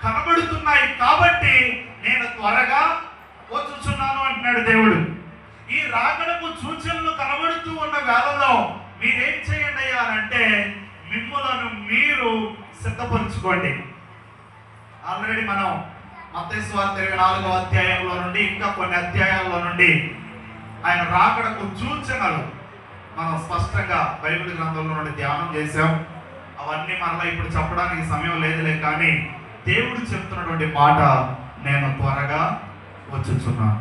కనబడుతున్నాయి కాబట్టి నేను త్వరగా వచ్చుచున్నాను అంటున్నాడు దేవుడు. ఈ రాకడకు సూచనలు కనబడుతూ ఉన్న వేళలో మీరేం చేయండి అయ్యా అంటే మిమ్ములను మీరు సిద్ధపరచుకోండి. ఆల్రెడీ మనం మత్తయి సువార్త 24వ అధ్యాయంలో నుండి ఇంకా కొన్ని అధ్యాయాల్లో నుండి ఆయన రాకడకు సూచనలు మనం స్పష్టంగా బైబిల్ గ్రంథంలో నుండి ధ్యానం చేశాం. అవన్నీ మరలా ఇప్పుడు చెప్పడానికి సమయం లేదులే, కానీ దేవుడు చెప్తున్నటువంటి మాట నేను త్వరగా వచ్చుచున్నాను.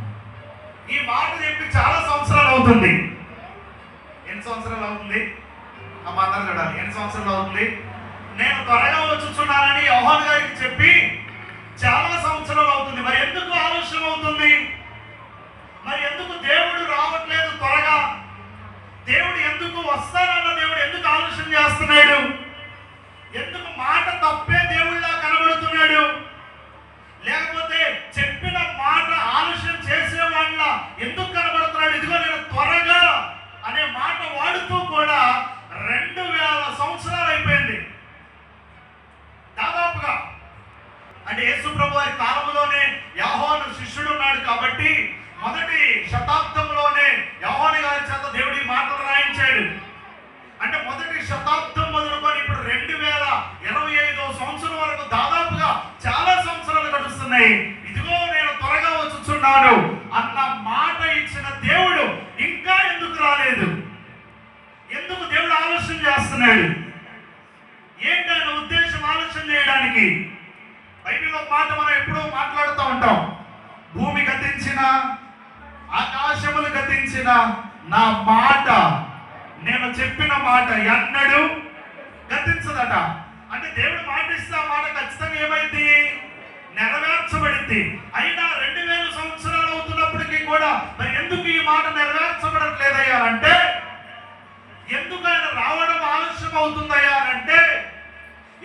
ఈ మాట చెప్పి చాలా సంవత్సరాలు అవుతుంది. ఎన్ని సంవత్సరాలు అవుతుంది అమ్మ అందరూ చూడాలి, ఎన్ని సంవత్సరాలు అవుతుంది? నేను త్వరగా వచ్చుచున్నానని యోహాను గారికి చెప్పి చాలా సంవత్సరాలు అవుతుంది. మరి ఎందుకు ఆలస్యం అవుతుంది? మరి ఎందుకు దేవుడు రావట్లేదు త్వరగా? దేవుడు ఎందుకు వస్తానన్న దేవుడు ఎందుకు ఆలస్యం చేస్తున్నాడు? ఎందుకు మాట తప్పే దేవుళ్ళ కనబడుతున్నాడు? లేకపోతే చెప్పిన మాట ఆలస్యం చేసేవాళ్ళ ఎందుకు కనబడుతున్నాడు? ఇదిగో నేను త్వరగా అనే మాట వాడుతూ కూడా 2000 సంవత్సరాలు అయిపోయింది దాదాపుగా. అంటే యేసు ప్రభు వారి కాలంలోనే యోహాను శిష్యుడు ఉన్నాడు కాబట్టి మొదటి శతాబ్దంలోనే యోహాను గారి చేత దేవుడి మాటలు రాయించాడు. అంటే మొదటి శతాబ్దం మొదలుకొని ఇప్పుడు 2025వ సంవత్సరం వరకు దాదాపుగా చాలా సంవత్సరాలు గడుస్తున్నాయి. ఇదిగో నేను త్వరగా వచ్చుచున్నాను అన్న మాట ఇచ్చిన దేవుడు ఇంకా ఎందుకు రాలేదు? ఎందుకు దేవుడు ఆలోచన చేస్తున్నాడు? ఏంటి ఆయన ఉద్దేశం ఆలోచన చేయడానికి? బైబిల్లో మాట మనం ఎప్పుడూ మాట్లాడుతూ ఉంటాం. భూమి గతించిన, ఆకాశములు గతించిన నా మాట, నేను చెప్పిన మాట ఎన్నడూ గతించదట. అంటే దేవుడు మాట ఇస్తే ఆ మాట ఖచ్చితంగా ఏమైంది? నెరవేర్చబడింది. అయినా 2000 సంవత్సరాలు అవుతున్నప్పటికీ కూడా మరి ఎందుకు ఈ మాట నెరవేర్చబడట్లేదయ్యా అంటే, ఎందుకు ఆయన రావడం ఆలస్యం అవుతుందయ్యా అంటే,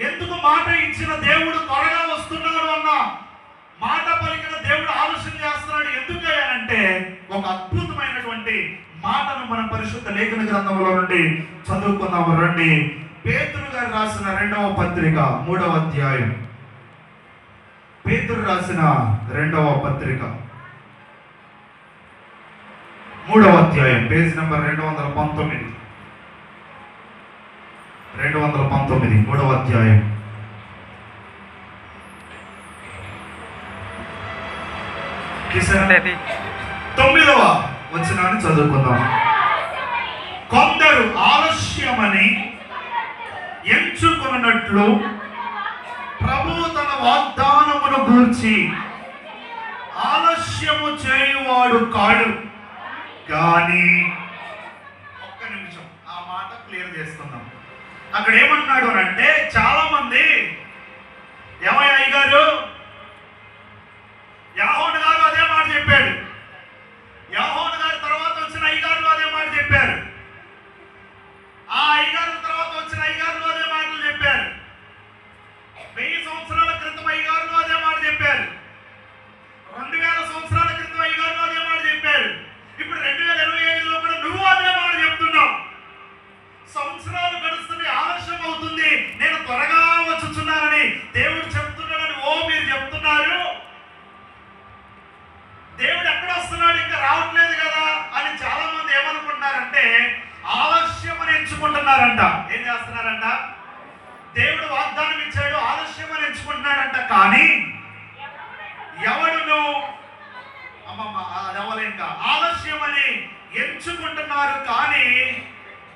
ఎందుకు మాట ఇచ్చిన దేవుడు త్వరగా వస్తున్నాడు అన్న మాట పలికిన దేవుడు ఆలోచన చేస్తున్నాడు ఎందుకయ్యా అంటే, ఒక అద్భుతమైనటువంటి మాటను మనం పరిశుద్ధ లేఖన గ్రంథంలో నుండి చదువుకుందాము రండి. పేతురు గారు రాసిన 2వ పత్రిక 3వ అధ్యాయం. పేతురు రాసిన 2వ పత్రిక 3వ అధ్యాయం, పేజ్ నెంబర్ 219. 219 3వ అధ్యాయం. కిసరనేది 9వ వచనాన్ని చదువుకుందాం. కొందరు ఆలస్యమని ఎంచుకున్నట్లు ప్రభువు తన వాగ్దానమును గూర్చి ఆలస్యము చేయువాడు కాడు కానీ, ఒక్క నిమిషం ఆ మాట క్లియర్ చేసుకుందాం. అక్కడ ఏమన్నాడు అంటే, చాలా మంది ఏమయ్య అయ్యగారు, యోహాను గారు అదే మాట చెప్పాడు, యోహాను గారి తర్వాత వచ్చిన అయ్యగారులు అదే మాట చెప్పారు, ఆ అయ్యగారుల తర్వాత వచ్చిన అయ్యగారులు అదే మాటలు చెప్పారు, 1000 సంవత్సరాల క్రితం అయ్యగారులు అదే మాట చెప్పారు, 2000 సంవత్సరాల క్రితం అయ్యగారులు అదే మాట చెప్పారు, ఇప్పుడు 2025లో కూడా నువ్వు అదే మాట చెప్తున్నావు. సంవత్సరాలు గడుస్తుంది, ఆలస్యం అవుతుంది, నేను త్వరగా వచ్చుచున్నానని దేవుడు చెప్తున్నాడని మీరు చెప్తున్నారు. దేవుడు ఎక్కడ వస్తున్నాడు, ఇంకా రావట్లేదు కదా అని చాలా మంది ఏమనుకుంటున్నారంటే ఆలస్యం అని ఎంచుకుంటున్నారంట. ఏం చేస్తున్నారంట? దేవుడు వాగ్దానం ఇచ్చాడు, ఆలస్యం అని ఎంచుకుంటున్నాడంట. కానీ ఎవడును ఇంకా ఆలస్యం అని ఎంచుకుంటున్నారు. కానీ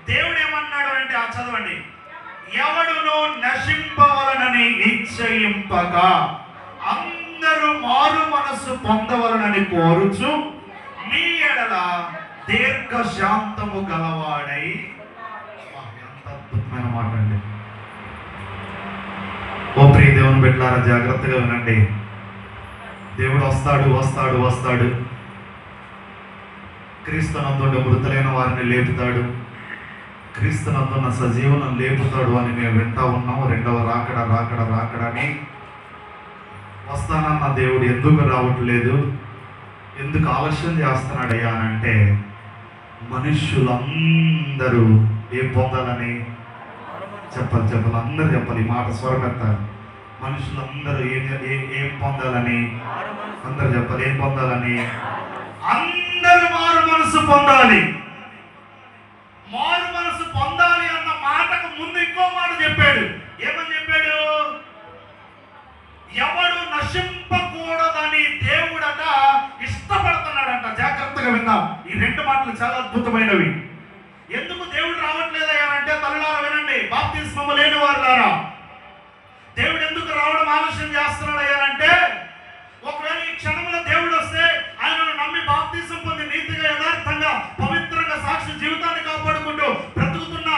దేవుడు ఏమన్నాడు అంటే, ఆ చదవండి, ఎవడును నశింపవలనని ఇచ్చయింపగా అందరూ మారు మనస్సు పొందవలనని కోరుచు మీ ఎడల దీర్ఘ శాంతము గలవాడై. ఎంత అద్భుతమైన మాట అండి. ఓ ప్రియ దేవుని బిడ్డలారా, జాగ్రత్తగా వినండి. దేవుడు వస్తాడు వస్తాడు వస్తాడు, క్రీస్తునందుండి మృతులైన వారిని లేపుతాడు, క్రీస్తునందున్న సజీవనం లేపుతాడు అని మేము వింటా ఉన్నాము. 2వ రాకడ రాకడ రాకడని. వస్తానన్న దేవుడు ఎందుకు రావట్లేదు, ఎందుకు ఆలస్యం చేస్తున్నాడయ్యా అని అంటే, మనుష్యులందరూ ఏం పొందాలని చెప్పాలి, అందరూ చెప్పాలి. ఈ మాట స్వరమెత్తాలి. మనుషులందరూ ఏం పొందాలని? అందరూ చెప్పాలి, ఏం పొందాలని? అందరూ మారు మనసు పొందాలి. మారు మనసు పొందాలి అన్న మాటకు ముందు ఇంకో మాట చెప్పాడు. ఏమని చెప్పాడు? ఎవడు నశింపకూడదని దేవుడట ఇష్టపడుతున్నాడంట. జాగ్రత్తగా విందాం, ఈ రెండు మాటలు చాలా అద్భుతమైనవి. ఎందుకు దేవుడు రావట్లేదయ్యా అంటే, తల్లులారా వినండి, బాప్తిస్మము లేని వారులారా, దేవుడు ఎందుకు రావడం ఆలస్యం చేస్తున్నాడయ్యానంటే, ఒకవేళ ఈ క్షణంలో దేవుడు వస్తే ఆయనను నమ్మి బాప్తిసం పొంది నీతిగా యథార్థంగా పవిత్రంగా సాక్షి జీవితాన్ని కాపాడుకుంటూ బ్రతుకుతున్న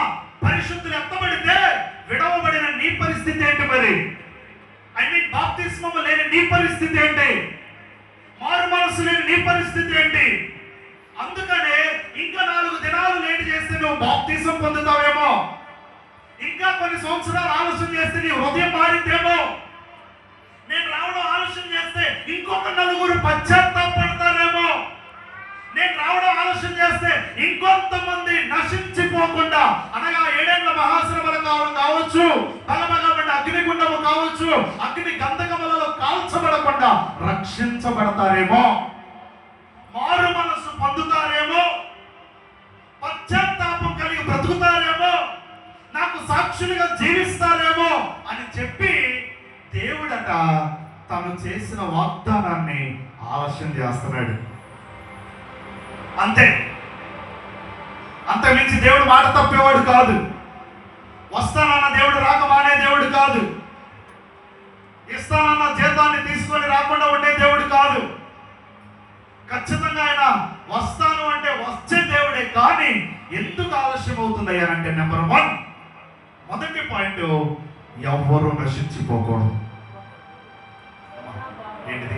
పరిశుద్ధులు ఎత్తబడితే, విడవబడిన నీ పరిస్థితి ఏంటి? మరి బాప్తిస్మము లేని నీ పరిస్థితి ఏంటి? మారు మనసు లేని నీ పరిస్థితి ఏంటి? అందుకనే ఇంకా 4 దినాలు లేట్ చేస్తే నువ్వు బాప్తిసం పొందుతావేమో, ఇంకా కొన్ని సంవత్సరాలు ఆలస్యం చేస్తే నీ హృదయం మారిందేమో, నేను రావడం ఆలస్యం చేస్తే ఇంకొక 4 పశ్చాత్తాపడతారేమో, నేను రావడం ఆలస్యం చేస్తే ఇంకొంతమంది నశించిపోకుండా, అనగా 7 ఏళ్ల మహాశ్రమల కాలం కావచ్చు, బలబలమైన అగ్నిగుండము కావచ్చు, అగ్ని గంధకములలో కాల్చబడకుండా రక్షించబడతారేమో, మారు మనసు పొందుతారేమో, పశ్చాత్తాపం కలిగి బ్రతుకుతారేమో, నాకు సాక్షులుగా జీవిస్తారేమో అని చెప్పి దేవుడట తను చేసిన వాగ్దానాన్ని ఆలస్యం చేస్తున్నాడు. అంతే, అంతకుమించి దేవుడు మాట తప్పేవాడు కాదు. వస్తానన్న దేవుడు రాక మానే దేవుడు కాదు. ఇస్తానన్న జీతాన్ని తీసుకొని రాకుండా ఉండే దేవుడు కాదు. ఖచ్చితంగా ఆయన వస్తాను అంటే వచ్చే దేవుడే. కానీ ఎందుకు ఆలస్యం అవుతుంది అంటే, నెంబర్ 1, మొదటి పాయింట్, ఎవ్వరూ నశించిపోకూడదు. ఏంటిది?